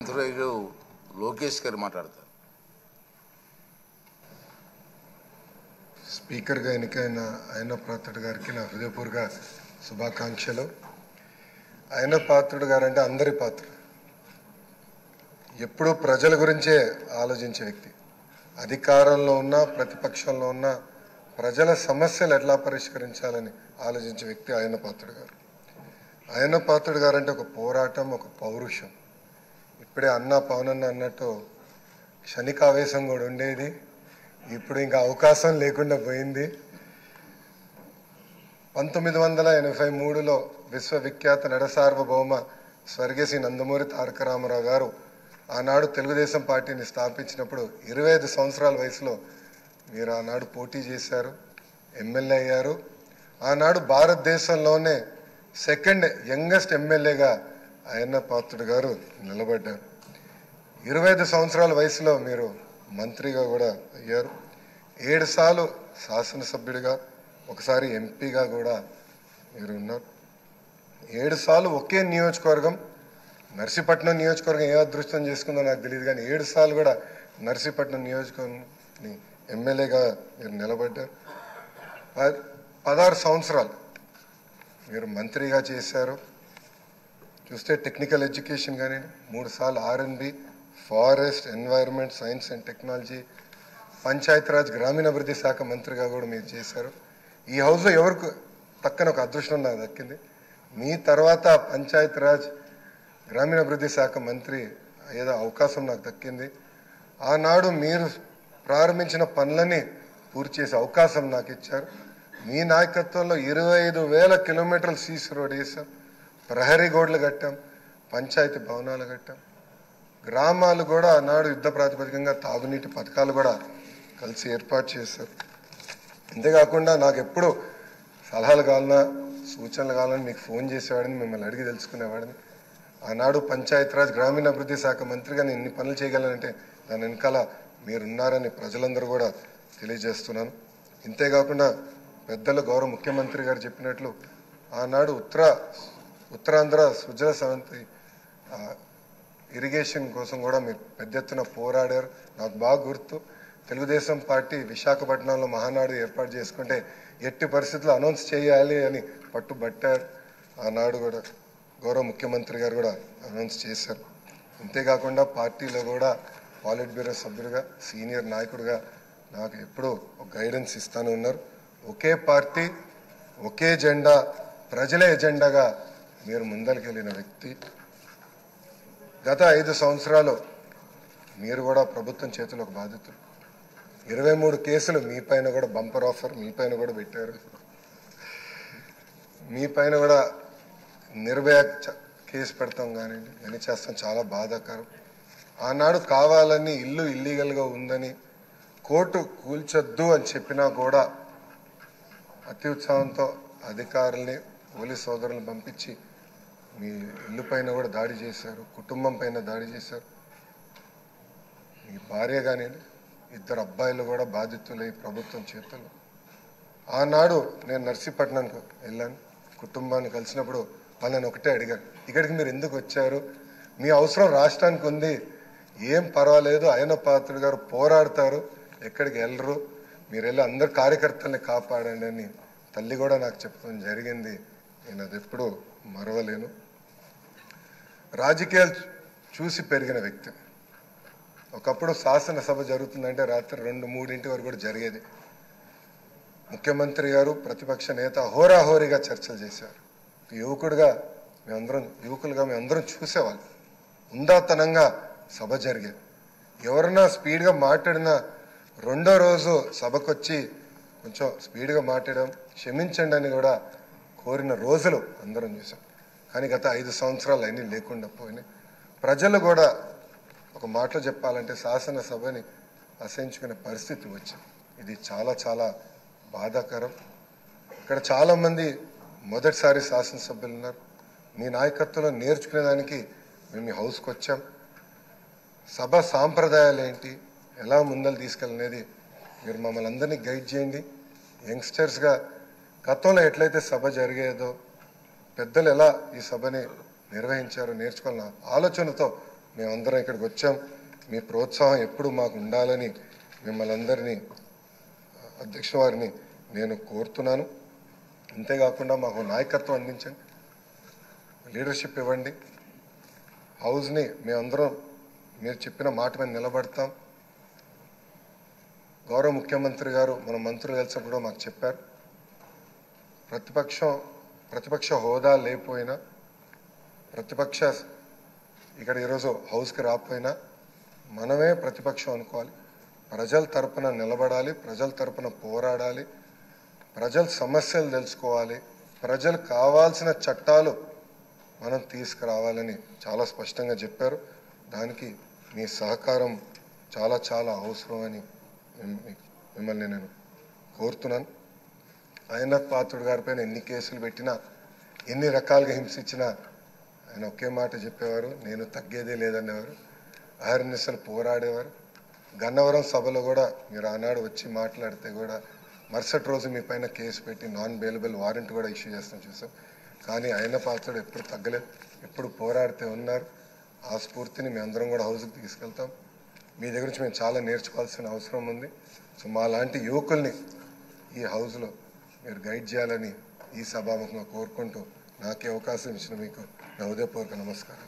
మంత్రులు లోకేష్ గారు మాట్లాడతారు. స్పీకర్గా ఎన్నికైన ఆయన పాత్రుడు గారికి నా హృదయపూర్వక శుభాకాంక్షలు. ఆయన పాత్రుడు గారు అంటే అందరి పాత్రుడు, ఎప్పుడూ ప్రజల గురించే ఆలోచించే వ్యక్తి. అధికారంలో ఉన్న ప్రతిపక్షంలో ఉన్న ప్రజల సమస్యలు ఎట్లా పరిష్కరించాలని ఆలోచించే వ్యక్తి ఆయన పాత్రుడు గారు. ఆయన పాత్రుడు గారు అంటే ఒక పోరాటం, ఒక పౌరుషం. ఇప్పుడే పవన్ అన్నట్టు క్షణికావేశం కూడా ఉండేది, ఇప్పుడు ఇంకా అవకాశం లేకుండా పోయింది. 1983లో విశ్వవిఖ్యాత నడసార్వభౌమ స్వర్గీయ నందమూరి తారక రామారావు గారు ఆనాడు తెలుగుదేశం పార్టీని స్థాపించినప్పుడు 25 సంవత్సరాల వయసులో మీరు ఆనాడు పోటీ చేశారు, ఎమ్మెల్యే అయ్యారు. ఆనాడు భారతదేశంలోనే సెకండ్ యంగెస్ట్ ఎమ్మెల్యేగా ఆయన పాత్రుడు గారు నిలబడ్డారు. 25 సంవత్సరాల వయసులో మీరు మంత్రిగా కూడా అయ్యారు. 7 సార్లు శాసనసభ్యుడిగా, ఒకసారి ఎంపీగా కూడా మీరు ఉన్నారు. 7 సార్లు ఒకే నియోజకవర్గం, నర్సీపట్నం నియోజకవర్గం ఏ అదృష్టం చేసుకుందో నాకు తెలియదు, కానీ 7 సార్లు కూడా నర్సీపట్నం నియోజకవర్గం ఎమ్మెల్యేగా మీరు నిలబడ్డారు. 16 సంవత్సరాలు మీరు మంత్రిగా చేశారు. చూస్తే టెక్నికల్ ఎడ్యుకేషన్ కానీ 3 సార్లు R&B, forest, environment, science and technology, Panchayati Raj గ్రామీణాభివృద్ధి శాఖ మంత్రిగా కూడా మీరు చేశారు. ఈ హౌస్లో ఎవరికి పక్కన ఒక అదృష్టం నాకు దక్కింది, మీ తర్వాత పంచాయతీరాజ్ గ్రామీణాభివృద్ధి శాఖ మంత్రి ఏదో అవకాశం నాకు దక్కింది. ఆనాడు మీరు ప్రారంభించిన పనులని పూర్తి చేసే అవకాశం నాకు ఇచ్చారు. మీ నాయకత్వంలో 25,000 కిలోమీటర్లు సీసీ రోడ్ వేసాం, ప్రహరీ గోడలు కట్టాం, పంచాయతీ భవనాలు కట్టాం. గ్రామాలు కూడా ఆనాడు యుద్ధ ప్రాతిపదికంగా తాగునీటి పథకాలు కూడా కలిసి ఏర్పాటు చేశారు. అంతేకాకుండా నాకు ఎప్పుడు సలహాలు కావాలన్నా, సూచనలు కావాలని మీకు ఫోన్ చేసేవాడిని, మిమ్మల్ని అడిగి తెలుసుకునేవాడిని. ఆనాడు పంచాయతీరాజ్ గ్రామీణాభివృద్ధి శాఖ మంత్రిగా నేను ఇన్ని పనులు చేయగలనంటే దాని వెనకాల మీరున్నారని ప్రజలందరూ కూడా తెలియజేస్తున్నాను. ఇంతేకాకుండా పెద్దలు గౌరవ ముఖ్యమంత్రి గారు చెప్పినట్లు ఆనాడు ఉత్తరాంధ్ర సుజల సవంతి ఇరిగేషన్ కోసం కూడా మీరు పెద్ద ఎత్తున పోరాడారు. నాకు బాగా గుర్తు, తెలుగుదేశం పార్టీ విశాఖపట్నంలో మహానాడు ఏర్పాటు చేసుకుంటే ఎట్టి పరిస్థితుల్లో అనౌన్స్ చేయాలి అని పట్టుబట్టారు. ఆనాడు కూడా గౌరవ ముఖ్యమంత్రి గారు కూడా అనౌన్స్ చేశారు. అంతేకాకుండా పార్టీలో కూడా పాలిట్ బ్యూరో సభ్యుడిగా, సీనియర్ నాయకుడిగా నాకు ఎప్పుడూ ఒక గైడెన్స్ ఇస్తాను ఉన్నారు. ఒకే పార్టీ, ఒకే జెండా, ప్రజలే ఎజెండాగా మీరు ముందరికెళ్ళిన వ్యక్తి. గత 5 సంవత్సరాలు మీరు కూడా ప్రభుత్వం చేతిలో ఒక బాధితులు. 23 కేసులు మీ పైన కూడా బంపర్ ఆఫర్ మీ పైన కూడా పెట్టారు. మీ పైన కూడా నిర్భయ కేసు పెడతాం కానీ అని చేస్తాం, చాలా బాధాకరం. ఆనాడు కావాలని ఇల్లు ఇల్లీగల్గా ఉందని కోర్టు కూల్చొద్దు అని చెప్పినా కూడా అతి ఉత్సాహంతో అధికారుల్ని, పోలీస్ సోదరులను పంపించి మీ ఇల్లు పైన కూడా దాడి చేశారు, కుటుంబం పైన దాడి చేశారు. మీ భార్య కానీ 2 అబ్బాయిలు కూడా బాధితులై ప్రభుత్వం చేతులు. ఆనాడు నేను నర్సీపట్నంకు వెళ్ళాను, కుటుంబాన్ని కలిసినప్పుడు వాళ్ళని ఒకటే అడిగాను, ఇక్కడికి మీరు ఎందుకు వచ్చారు, మీ అవసరం రాష్ట్రానికి ఉంది, ఏం పర్వాలేదు, ఆయన పాత్రుడు గారు పోరాడతారు, ఎక్కడికి వెళ్ళరు, మీరు వెళ్ళి అందరు కార్యకర్తల్ని కాపాడండి అని తల్లి కూడా నాకు చెప్పడం జరిగింది. నేను అది ఎప్పుడూ మరవలేను. రాజకీయాలు చూసి పెరిగిన వ్యక్తి. ఒకప్పుడు శాసనసభ జరుగుతుందంటే రాత్రి 2-3 వరకు కూడా జరిగేది. ముఖ్యమంత్రి గారు, ప్రతిపక్ష నేత హోరాహోరీగా చర్చలు చేశారు. యువకులుగా మేమందరం చూసేవాళ్ళం. ఉందాతనంగా సభ జరిగేది. ఎవరన్నా స్పీడ్గా మాట్లాడినా రెండో రోజు సభకొచ్చి కొంచెం స్పీడ్గా మాట్లాడడం, క్షమించండి అని కూడా కోరిన రోజులు అందరం చూసాం. కానీ గత 5 సంవత్సరాలు అన్నీ లేకుండా పోయినాయి. ప్రజలు కూడా ఒక మాటలో చెప్పాలంటే శాసనసభని అసహించుకునే పరిస్థితి వచ్చింది. ఇది చాలా చాలా బాధాకరం. ఇక్కడ చాలామంది మొదటిసారి శాసనసభ్యులు ఉన్నారు. మీ నాయకత్వంలో నేర్చుకునేదానికి మేము ఈ హౌస్కి వచ్చాం. సభ సాంప్రదాయాలు ఏంటి, ఎలా ముందలు తీసుకెళ్ళనేది మీరు మమ్మల్ని అందరినీ గైడ్ చేయండి. యంగ్స్టర్స్గా గతంలో ఎట్లయితే సభ జరిగేదో, పెద్దలు ఎలా ఈ సభని నిర్వహించారో నేర్చుకోవాలన్న ఆలోచనతో మేమందరం ఇక్కడికి వచ్చాం. మీ ప్రోత్సాహం ఎప్పుడు మాకు ఉండాలని మిమ్మల్ని అందరినీ అధ్యక్ష వారిని నేను కోరుతున్నాను. అంతేకాకుండా మాకు నాయకత్వం అందించండి, లీడర్షిప్ ఇవ్వండి. హౌస్ని మేమందరం మీరు చెప్పిన మాట మీద నిలబడతాం. గౌరవ ముఖ్యమంత్రి గారు మన మంత్రులు కలిసినప్పుడు మాకు చెప్పారు, ప్రతిపక్ష హోదా లేకపోయినా, ప్రతిపక్ష ఇక్కడ ఈరోజు హౌస్కి రాకపోయినా మనమే ప్రతిపక్షం అనుకోవాలి. ప్రజల తరపున నిలబడాలి, ప్రజల తరపున పోరాడాలి, ప్రజల సమస్యలు తెలుసుకోవాలి, ప్రజలు కావాల్సిన చట్టాలు మనం తీసుకురావాలని చాలా స్పష్టంగా చెప్పారు. దానికి మీ సహకారం చాలా చాలా అవసరం అని మిమ్మల్ని నేను కోరుతున్నాను. అయ్యనాథ్ పాత్రుడు గారిపైన ఎన్ని కేసులు పెట్టినా, ఎన్ని రకాలుగా హింసించినా ఆయన ఒకే మాట చెప్పేవారు, నేను తగ్గేదే లేదనేవారు. అహర్నిశలు పోరాడేవారు. గన్నవరం సభలో కూడా మీరు ఆనాడు వచ్చి మాట్లాడితే కూడా మరుసటి రోజు మీ పైన కేసు పెట్టి నాన్ బెయిలబుల్ వారెంట్ కూడా ఇష్యూ చేస్తాం చూసాం. కానీ ఆయన పాత్రుడు ఎప్పుడు తగ్గలేదు, ఎప్పుడు పోరాడితే ఉన్నారు. ఆ స్ఫూర్తిని మీ అందరం కూడా హౌస్కి తీసుకెళ్తాం. మీ దగ్గర నుంచి మేము చాలా నేర్చుకోవాల్సిన అవసరం ఉంది. సో మా లాంటి యువకుల్ని ఈ హౌస్లో మీరు గైడ్ చేయాలని ఈ సభాముఖంగా కోరుకుంటూ నాకే అవకాశం ఇచ్చిన మీకు నా హృదయపూర్వక నమస్కారం.